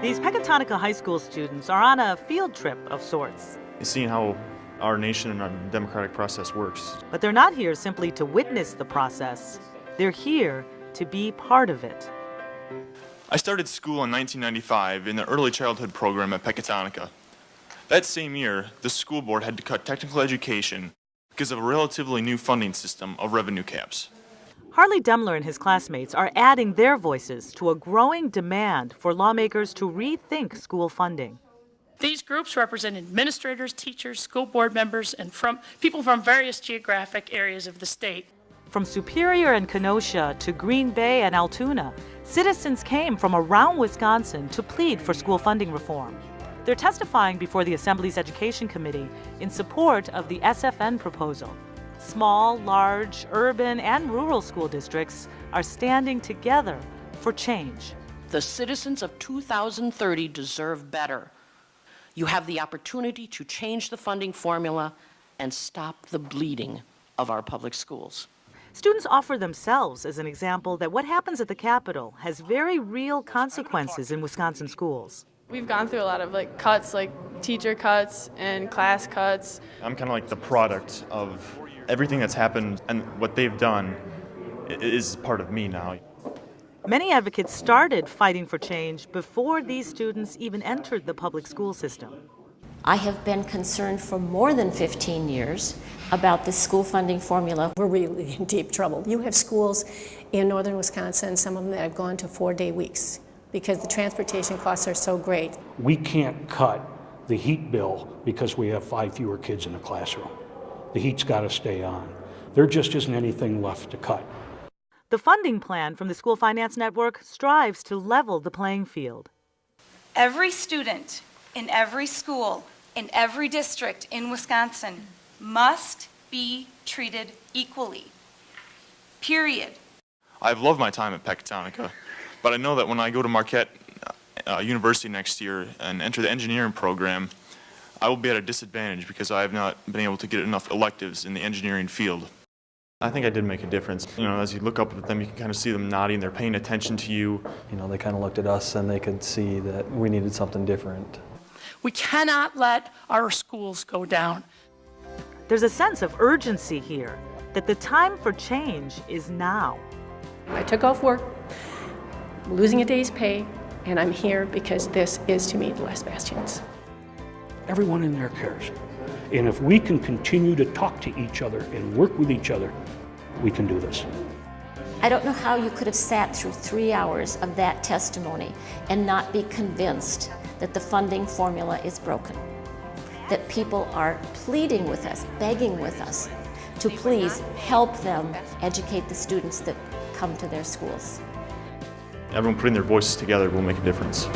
These Pecatonica High School students are on a field trip of sorts. Seeing how our nation and our democratic process works. But they're not here simply to witness the process. They're here to be part of it. I started school in 1995 in the early childhood program at Pecatonica. That same year, the school board had to cut technical education because of a relatively new funding system of revenue caps. Harley Demler and his classmates are adding their voices to a growing demand for lawmakers to rethink school funding. These groups represent administrators, teachers, school board members, and people from various geographic areas of the state. From Superior and Kenosha to Green Bay and Altoona, citizens came from around Wisconsin to plead for school funding reform. They're testifying before the Assembly's Education Committee in support of the SFN proposal. Small, large, urban, and rural school districts are standing together for change. The citizens of 2030 deserve better. You have the opportunity to change the funding formula and stop the bleeding of our public schools. Students offer themselves as an example that what happens at the Capitol has very real consequences in Wisconsin schools. We've gone through a lot of cuts, like teacher cuts and class cuts. I'm kind of like the product of everything that's happened, and what they've done is part of me now. Many advocates started fighting for change before these students even entered the public school system. I have been concerned for more than 15 years about this school funding formula. We're really in deep trouble. You have schools in northern Wisconsin, some of them that have gone to 4-day weeks because the transportation costs are so great. We can't cut the heat bill because we have 5 fewer kids in the classroom. The heat's got to stay on. There just isn't anything left to cut. The funding plan from the School Finance Network strives to level the playing field. Every student in every school, in every district in Wisconsin must be treated equally. Period. I've loved my time at Pecatonica, but I know that when I go to Marquette University next year and enter the engineering program, I will be at a disadvantage because I have not been able to get enough electives in the engineering field. I think I did make a difference. As you look up at them, you can kind of see them nodding, they're paying attention to you. They kind of looked at us and they could see that we needed something different. We cannot let our schools go down. There's a sense of urgency here, that the time for change is now. I took off work, losing a day's pay, and I'm here because this is, to me, the last bastions. Everyone in there cares. And if we can continue to talk to each other and work with each other, we can do this. I don't know how you could have sat through 3 hours of that testimony and not be convinced that the funding formula is broken, that people are pleading with us, begging with us to please help them educate the students that come to their schools. Everyone putting their voices together will make a difference.